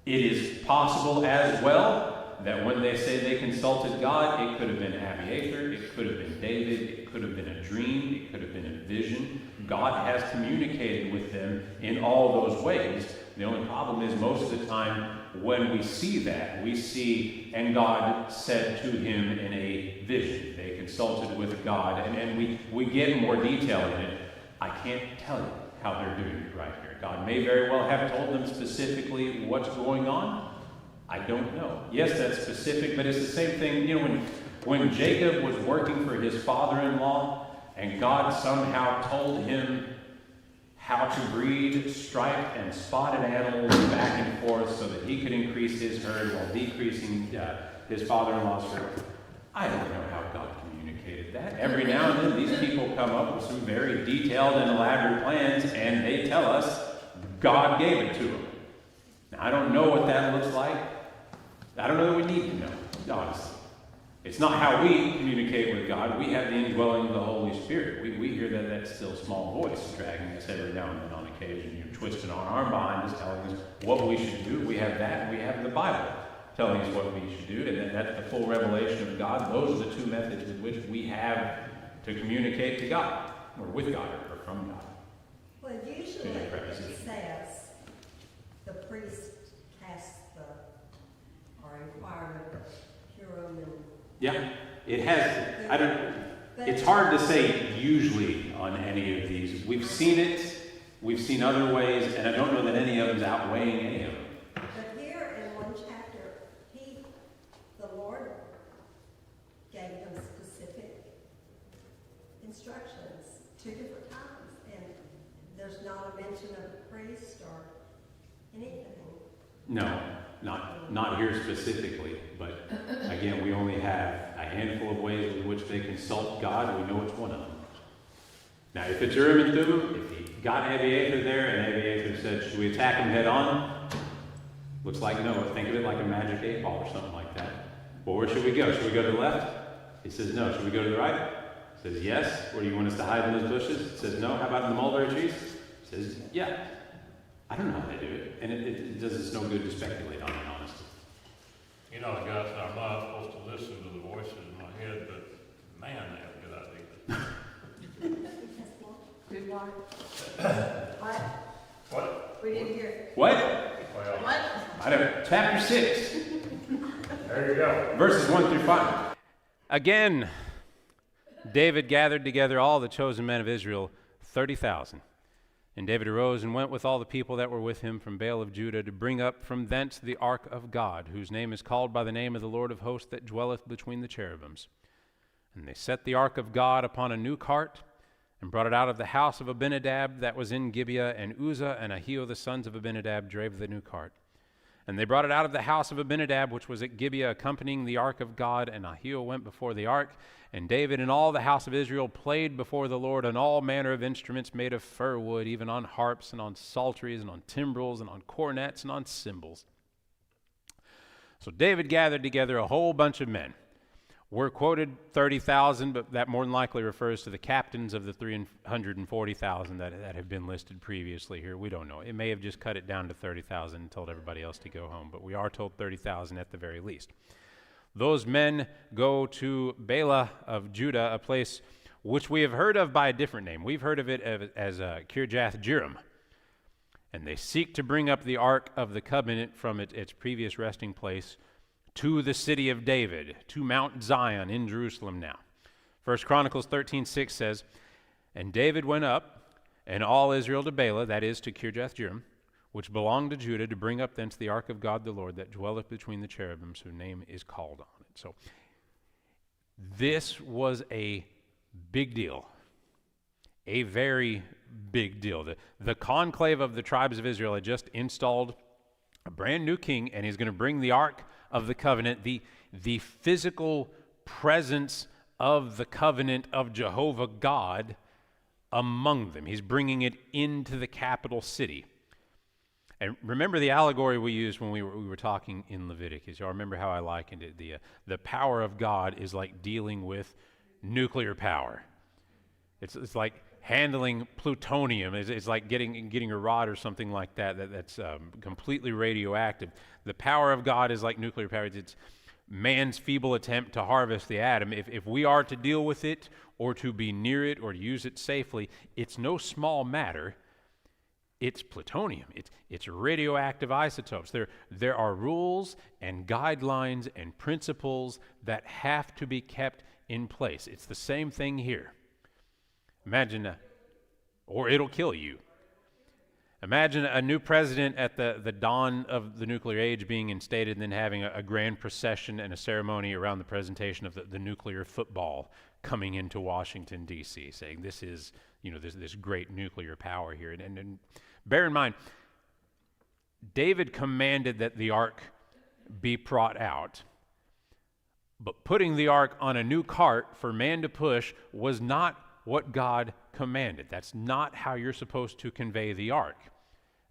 It is possible as well that when they say they consulted God, it could have been Abiathar, it could have been David, it could have been a dream, it could have been a vision. God has communicated with them in all those ways. The only problem is most of the time when we see that, we see, and God said to him in a vision. They consulted with God, and we get more detail in it. I can't tell you how they're doing it right here. God may very well have told them specifically what's going on. I don't know. Yes, that's specific, but it's the same thing. You know, when Jacob was working for his father-in-law, and God somehow told him how to breed striped and spotted animals back and forth so that he could increase his herd while decreasing his father-in-law's herd. I don't know how God communicated that. Every now and then these people come up with some very detailed and elaborate plans, and they tell us God gave it to them. Now, I don't know what that looks like. I don't know that we need to know, honestly. It's not how we communicate with God. We have the indwelling of the Holy Spirit. We hear that still small voice dragging us every now and then on occasion. You're twisting our arm behind us, telling us what we should do. We have that, and we have the Bible telling us what we should do. And then that's the full revelation of God. Those are the two methods with which we have to communicate to God, or with God, or from God. Well, usually it says the priest casts or inquired of Purim and... Yeah, it has. It's hard to say usually on any of these. We've seen it. We've seen other ways, and I don't know that any of them's outweighing any of them. But here in one chapter, the Lord gave them specific instructions 2 different times, and there's not a mention of a priest or anything. No, not here specifically, but again, we only have a handful of ways with which they consult God. We know it's one of them. Now, if it's Urim and Thummim, if he got Abiathar there and Abiathar said, should we attack him head on? Looks like no. Think of it like a magic 8-ball or something like that. Well, where should we go? Should we go to the left? He says no. Should we go to the right? He says yes. Where do you want us to hide in those bushes? He says no. How about in the mulberry trees? He says yeah. I don't know how they do it, and it does us no good to speculate on it, honestly. You know, guys, I'm not supposed to listen to the voices in my head, but man, they have good ideas. Good one. What? What? We didn't hear. What? Well, What? I don't. Chapter 6, there you go. verses 1 through 5. Again, David gathered together all the chosen men of Israel 30,000. And David arose and went with all the people that were with him from Baal of Judah to bring up from thence the ark of God, whose name is called by the name of the Lord of hosts that dwelleth between the cherubims. And they set the ark of God upon a new cart, and brought it out of the house of Abinadab that was in Gibeah, and Uzzah and Ahio the sons of Abinadab drave the new cart. And they brought it out of the house of Abinadab, which was at Gibeah, accompanying the ark of God, and Ahio went before the ark. And David and all the house of Israel played before the Lord on all manner of instruments made of fir wood, even on harps and on psalteries and on timbrels and on cornets and on cymbals. So David gathered together a whole bunch of men. We're quoted 30,000, but that more than likely refers to the captains of the 340,000 that have been listed previously here. We don't know. It may have just cut it down to 30,000 and told everybody else to go home, but we are told 30,000 at the very least. Those men go to Bela of Judah, a place which we have heard of by a different name. We've heard of it as Kirjath Jearim. And they seek to bring up the ark of the covenant from its previous resting place to the city of David, to Mount Zion in Jerusalem now. 1 Chronicles 13:6 says, And David went up, and all Israel to Bela, that is to Kirjath Jearim, which belonged to Judah, to bring up thence the ark of God the Lord, that dwelleth between the cherubims, whose name is called on it. So this was a big deal, a very big deal. The conclave of the tribes of Israel had just installed a brand new king, and he's going to bring the ark of the covenant, the physical presence of the covenant of Jehovah God among them. He's bringing it into the capital city. And remember the allegory we used when we were talking in Leviticus. Y'all remember how I likened it? The power of God is like dealing with nuclear power. It's like handling plutonium. It's like getting a rod or something like that's completely radioactive. The power of God is like nuclear power. It's man's feeble attempt to harvest the atom. If we are to deal with it or to be near it or to use it safely, it's no small matter. It's plutonium. It's radioactive isotopes. There are rules and guidelines and principles that have to be kept in place. It's the same thing here. Imagine, or it'll kill you. Imagine a new president at the dawn of the nuclear age being instated and then having a grand procession and a ceremony around the presentation of the nuclear football coming into Washington, D.C., saying this is, this great nuclear power here. And bear in mind, David commanded that the ark be brought out. But putting the ark on a new cart for man to push was not what God commanded. That's not how you're supposed to convey the ark.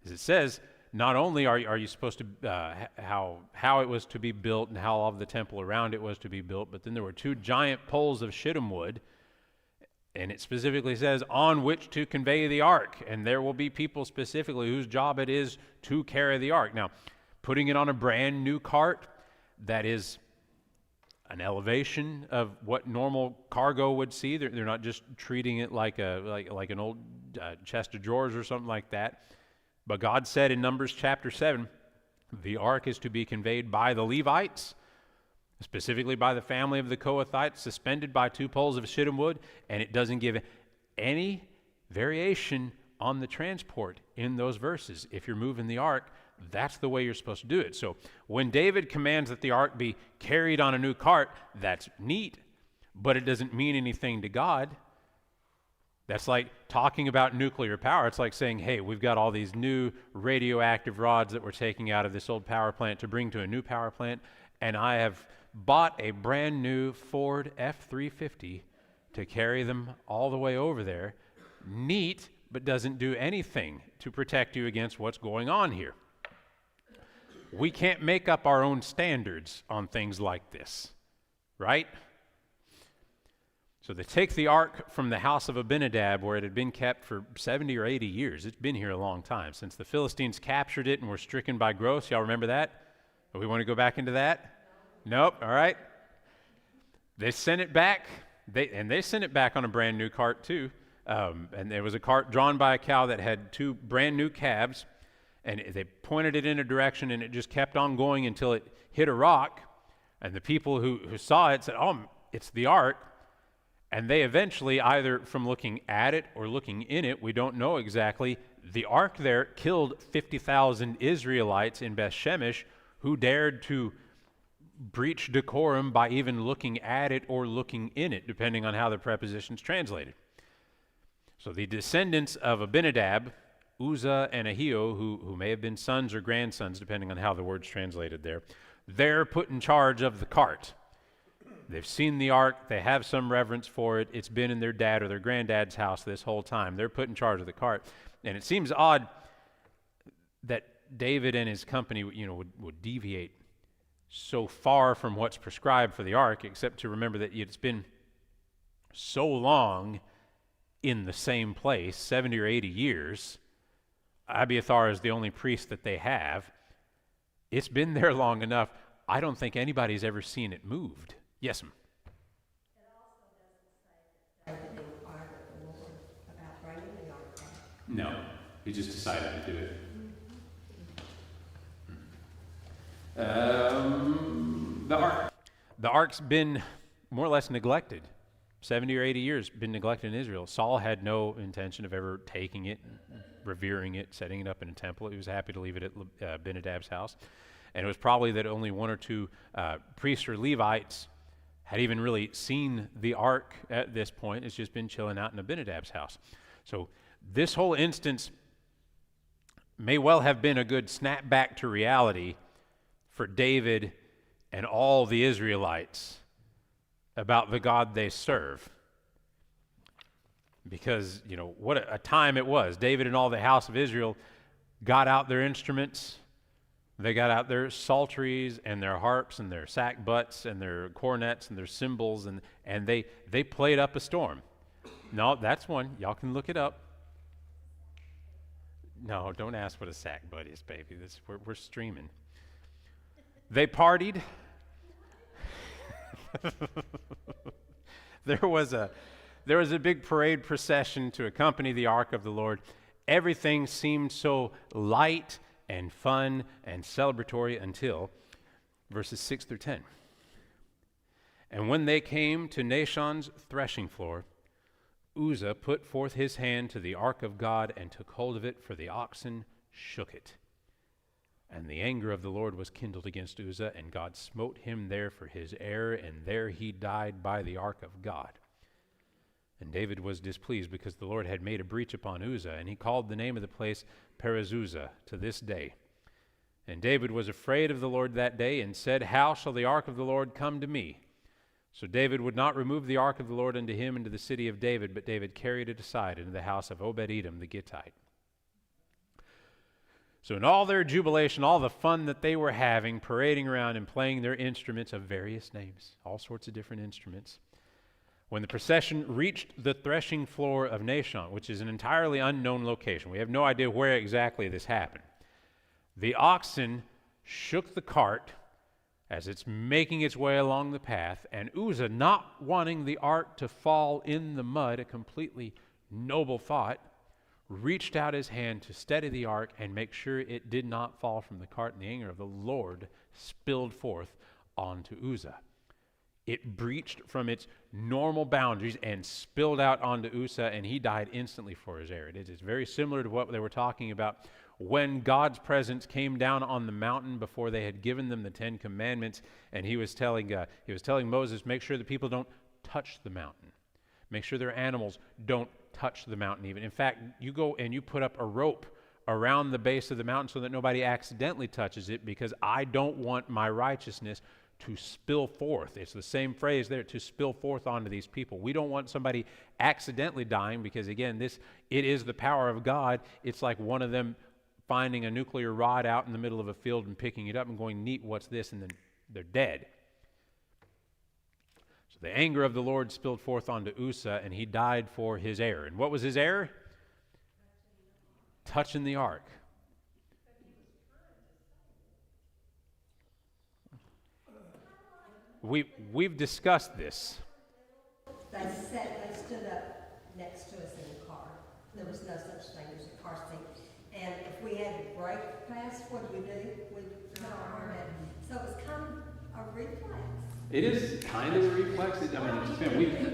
As it says, not only are you supposed to, how it was to be built and how all of the temple around it was to be built, but then there were two giant poles of shittim wood, and it specifically says on which to convey the ark. And there will be people specifically whose job it is to carry the ark. Now, putting it on a brand new cart, that is an elevation of what normal cargo would see. They're not just treating it like an old chest of drawers or something like that. But God said in Numbers chapter 7, the ark is to be conveyed by the Levites, specifically by the family of the Kohathites, suspended by two poles of shittim wood, and it doesn't give any variation on the transport in those verses. If you're moving the ark, that's the way you're supposed to do it. So when David commands that the ark be carried on a new cart, that's neat, but it doesn't mean anything to God. That's like talking about nuclear power. It's like saying, hey, we've got all these new radioactive rods that we're taking out of this old power plant to bring to a new power plant, and I have bought a brand new Ford F-350 to carry them all the way over there. Neat, but doesn't do anything to protect you against what's going on here. We can't make up our own standards on things like this, right? So they take the ark from the house of Abinadab, where it had been kept for 70 or 80 years. It's been here a long time, since the Philistines captured it and were stricken by growth. Y'all remember that? We want to go back into that? Nope, all right. They sent it back, they sent it back on a brand new cart too. And there was a cart drawn by a cow that had two brand new calves, and they pointed it in a direction, and it just kept on going until it hit a rock. And the people who saw it said, oh, it's the ark. And they eventually, either from looking at it or looking in it, we don't know exactly, the ark there killed 50,000 Israelites in Beth Shemesh who dared to breach decorum by even looking at it or looking in it, depending on how the preposition's translated. So the descendants of Abinadab, Uzzah and Ahio, who may have been sons or grandsons, depending on how the word's translated there, they're put in charge of the cart. They've seen the ark. They have some reverence for it. It's been in their dad or their granddad's house this whole time. They're put in charge of the cart. And it seems odd that David and his company, would deviate so far from what's prescribed for the ark, except to remember that it's been so long in the same place, 70 or 80 years. Abiathar is the only priest that they have. It's been there long enough. I don't think anybody's ever seen it moved. Yes, ma'am. It also doesn't say that David inquired of the Lord about bringing the ark back. No, he just decided to do it. The ark's been more or less neglected. 70 or 80 years been neglected in Israel. Saul had no intention of ever taking it, revering it, setting it up in a temple. He was happy to leave it at Abinadab's house. And it was probably that only one or two priests or Levites had even really seen the ark at this point. It's just been chilling out in Abinadab's house. So this whole instance may well have been a good snap back to reality for David and all the Israelites about the God they serve. Because, what a time it was. David and all the house of Israel got out their instruments. They got out their psalteries and their harps and their sackbuts and their cornets and their cymbals, and they played up a storm. No, that's one. Y'all can look it up. No, don't ask what a sackbut is, baby. We're streaming. They partied. There was a big parade procession to accompany the ark of the Lord. Everything seemed so light and fun and celebratory until verses 6 through 10. And when they came to Nashon's threshing floor, Uzzah put forth his hand to the ark of God and took hold of it, for the oxen shook it. And the anger of the Lord was kindled against Uzzah, and God smote him there for his error, and there he died by the ark of God. And David was displeased because the Lord had made a breach upon Uzzah, and he called the name of the place Perez-Uzzah to this day. And David was afraid of the Lord that day, and said, How shall the ark of the Lord come to me? So David would not remove the ark of the Lord unto him into the city of David, but David carried it aside into the house of Obed-Edom the Gittite. So in all their jubilation, all the fun that they were having, parading around and playing their instruments of various names, all sorts of different instruments, when the procession reached the threshing floor of Nashon, which is an entirely unknown location, we have no idea where exactly this happened, the oxen shook the cart as it's making its way along the path, and Uzzah, not wanting the ark to fall in the mud, a completely noble thought, reached out his hand to steady the ark and make sure it did not fall from the cart, and the anger of the Lord spilled forth onto Uzzah. It breached from its normal boundaries and spilled out onto Uzzah, and he died instantly for his error. It is very similar to what they were talking about when God's presence came down on the mountain before they had given them the 10 Commandments, and he was telling Moses, make sure the people don't touch the mountain. Make sure their animals don't touch the mountain even. In fact, you go and you put up a rope around the base of the mountain so that nobody accidentally touches it, because I don't want my righteousness to spill forth. It's the same phrase there, to spill forth onto these people. We don't want somebody accidentally dying, because again, it is the power of God. It's like one of them finding a nuclear rod out in the middle of a field and picking it up and going, neat, what's this? And then they're dead. So the anger of the Lord spilled forth onto Uzzah, and he died for his error. And what was his error? Touching the ark. We've discussed this. They stood up next to us in the car. There was no such thing as a car seat. And if we had to brake fast, what do? We'd put our arm in. So it was kind of a reflex. It is kind of a reflex.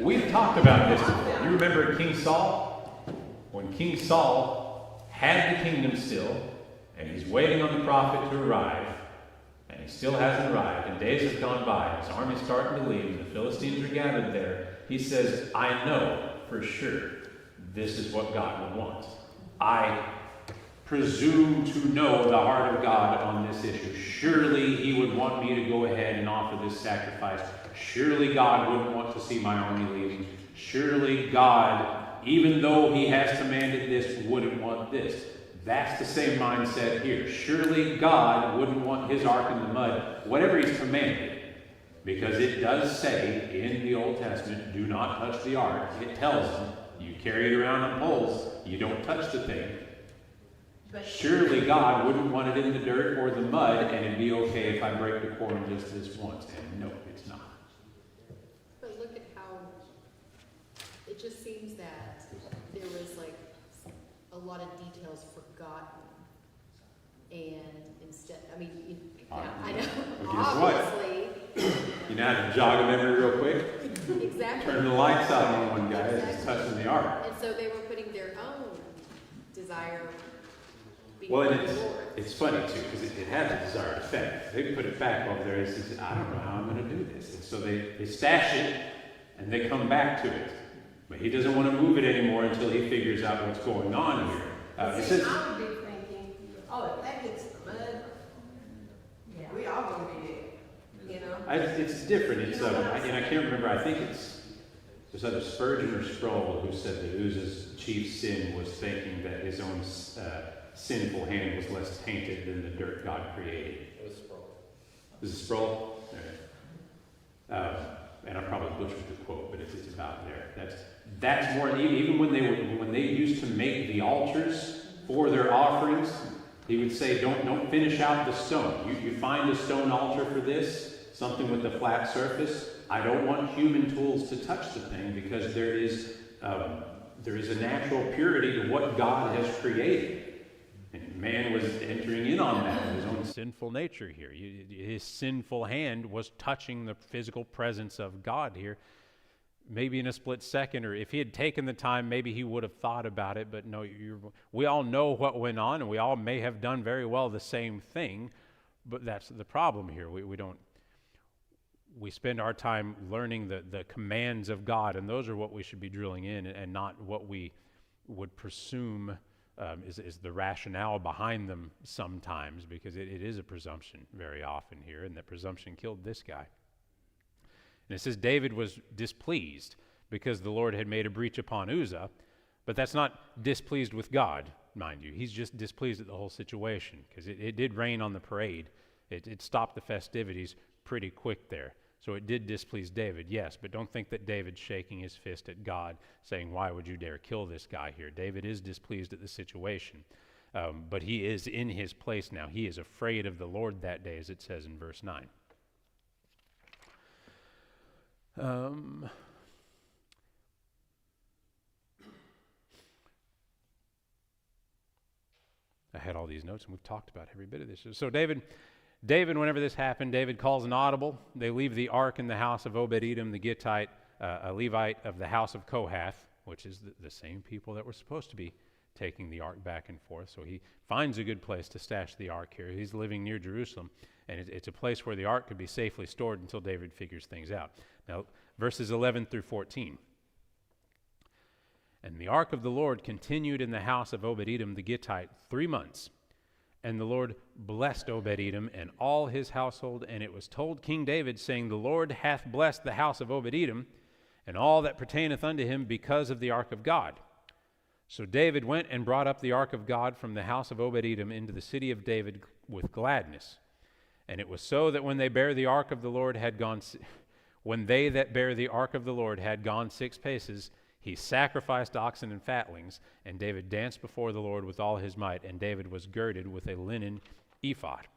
We've talked about this before. You remember King Saul? When King Saul had the kingdom still, and he's waiting on the prophet to arrive, and he still hasn't arrived, and days have gone by, and his army's starting to leave, and the Philistines are gathered there, he says, I know for sure this is what God would want. I presume to know the heart of God on this issue. Surely he would want me to go ahead and offer this sacrifice. Surely God wouldn't want to see my army leaving. Surely God, even though he has commanded this, wouldn't want this. That's the same mindset here. Surely God wouldn't want his ark in the mud, whatever he's commanded. Because it does say in the Old Testament, do not touch the ark. It tells them, you carry it around on poles, you don't touch the thing. Surely God wouldn't want it in the dirt or the mud, and it'd be okay if I break the quorum just this once. And no, it's not. But look at how it just seems that there was like a lot of details forgotten, and instead, I mean, I know, obviously. You know how to jog a memory real quick? Exactly. Turn the lights out on one guy that's touching the ark. And so they were putting their own desire Well, before and the Lord. it's funny too, because it has a desired effect. They put it back over there and says, I don't know how I'm going to do this. And so they stash it, and they come back to it. But he doesn't want to move it anymore until he figures out what's going on here. It See, says, I would be thinking, oh, if that gets the mud, Yeah. we all gonna be dead, you know? it's different. It's and I can't remember. I think there's either Spurgeon or Sproul who said that Uzzah's chief sin was thinking that his own sinful hand was less tainted than the dirt God created. It was Sproul. Is it Sproul? Okay. And I probably butchered the quote, but it's about there. That's more. Even when they used to make the altars for their offerings, he would say, "Don't finish out the stone. You find a stone altar for this, something with a flat surface. I don't want human tools to touch the thing because there is a natural purity to what God has created." And man was entering in on that, his own sinful nature here. His sinful hand was touching the physical presence of God here. Maybe in a split second, or if he had taken the time, maybe he would have thought about it. But no, we all know what went on, and we all may have done very well the same thing. But that's the problem here. We spend our time learning the commands of God, and those are what we should be drilling in, and not what we would presume is the rationale behind them sometimes, because it is a presumption very often here, and that presumption killed this guy. And it says David was displeased because the Lord had made a breach upon Uzzah, but that's not displeased with God, mind you. He's just displeased at the whole situation, because it did rain on the parade. It stopped the festivities pretty quick there. So it did displease David, yes, but don't think that David's shaking his fist at God, saying, why would you dare kill this guy here? David is displeased at the situation, but he is in his place now. He is afraid of the Lord that day, as it says in verse 9. I had all these notes, and we've talked about every bit of this. So David, whenever this happened, David calls an audible. They leave the ark in the house of Obed-Edom the Gittite, a Levite of the house of Kohath, which is the same people that were supposed to be taking the ark back and forth. So he finds a good place to stash the ark here. He's living near Jerusalem, and it's a place where the ark could be safely stored until David figures things out. Now, verses 11 through 14. And the ark of the Lord continued in the house of Obed-Edom the Gittite 3 months. And the Lord blessed Obed-Edom and all his household. And it was told King David, saying, the Lord hath blessed the house of Obed-Edom and all that pertaineth unto him because of the ark of God. So David went and brought up the ark of God from the house of Obed-Edom into the city of David with gladness. And it was so that when they that bear the ark of the Lord had gone 6 paces, he sacrificed oxen and fatlings, and David danced before the Lord with all his might, and David was girded with a linen ephod.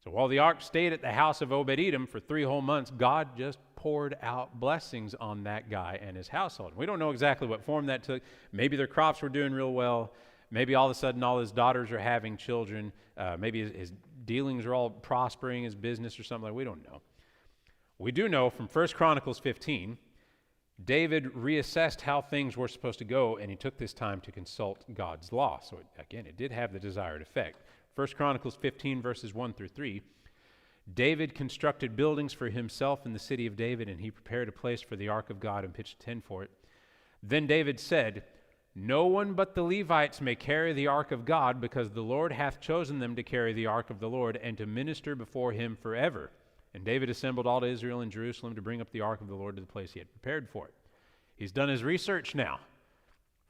So while the ark stayed at the house of Obed-Edom for 3 whole months, God just poured out blessings on that guy and his household. We don't know exactly what form that took. Maybe their crops were doing real well. Maybe all of a sudden all his daughters are having children. Maybe his dealings are all prospering, his business or something like that. We don't know. We do know from 1 Chronicles 15, David reassessed how things were supposed to go, and he took this time to consult God's law. So again, it did have the desired effect. 1 Chronicles 15, verses 1 through 3, David constructed buildings for himself in the city of David, and he prepared a place for the ark of God and pitched a tent for it. Then David said, "No one but the Levites may carry the ark of God, because the Lord hath chosen them to carry the ark of the Lord and to minister before him forever." And David assembled all Israel in Jerusalem to bring up the ark of the Lord to the place he had prepared for it. He's done his research now.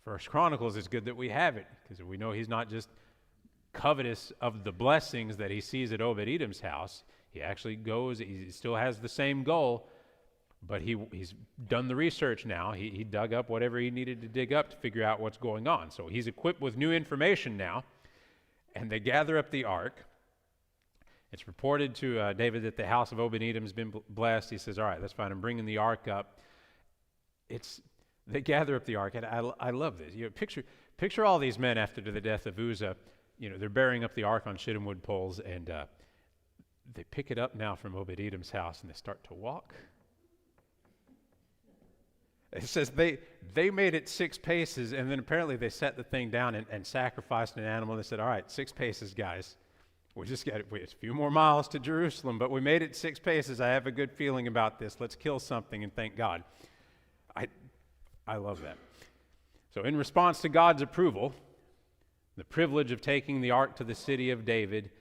First Chronicles is good that we have it, because we know he's not just covetous of the blessings that he sees at Obed-Edom's house. He actually goes, he still has the same goal, but he's done the research now. He dug up whatever he needed to dig up to figure out what's going on. So he's equipped with new information now, and they gather up the ark. It's reported to David that the house of Obed-Edom has been blessed. He says, all right, that's fine. I'm bringing the ark up. They gather up the ark, and I love this. You know, picture all these men after the death of Uzzah. You know, they're bearing up the ark on shittim wood poles, and they pick it up now from Obed-Edom's house, and they start to walk. It says they made it 6 paces, and then apparently they set the thing down and sacrificed an animal. They said, all right, 6 paces, guys. We just got a few more miles to Jerusalem, but we made it 6 paces. I have a good feeling about this. Let's kill something and thank God. I love that. So in response to God's approval, the privilege of taking the ark to the city of David,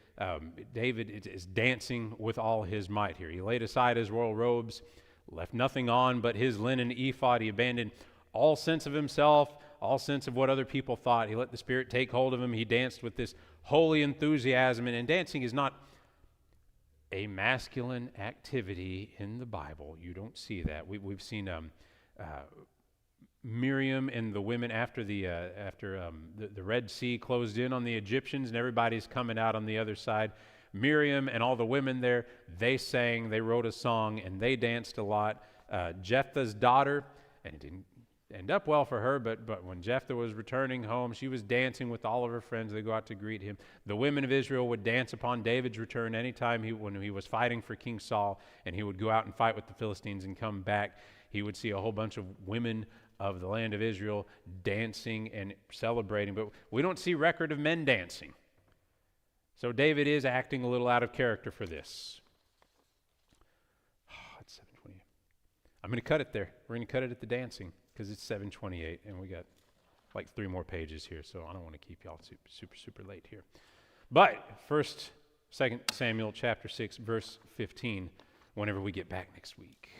David is dancing with all his might here. He laid aside his royal robes, left nothing on but his linen ephod. He abandoned all sense of himself, all sense of what other people thought. He let the Spirit take hold of him. He danced with this holy enthusiasm. And dancing is not a masculine activity in the Bible. You don't see that. We've seen Miriam and the women after the Red Sea closed in on the Egyptians, and everybody's coming out on the other side. Miriam and all the women there, they sang, they wrote a song, and they danced a lot. Jephthah's daughter, and it didn't end up well for her, but when Jephthah was returning home, she was dancing with all of her friends. They go out to greet him. The women of Israel would dance upon David's return anytime when he was fighting for King Saul, and he would go out and fight with the Philistines and come back. He would see a whole bunch of women of the land of Israel dancing and celebrating, but we don't see record of men dancing. So David is acting a little out of character for this. It's 7:28. I'm going to cut it there. We're going to cut it at the dancing because it's 7:28, and we got like 3 more pages here, so I don't want to keep y'all super late here. But 2 Samuel chapter 6, verse 15, whenever we get back next week.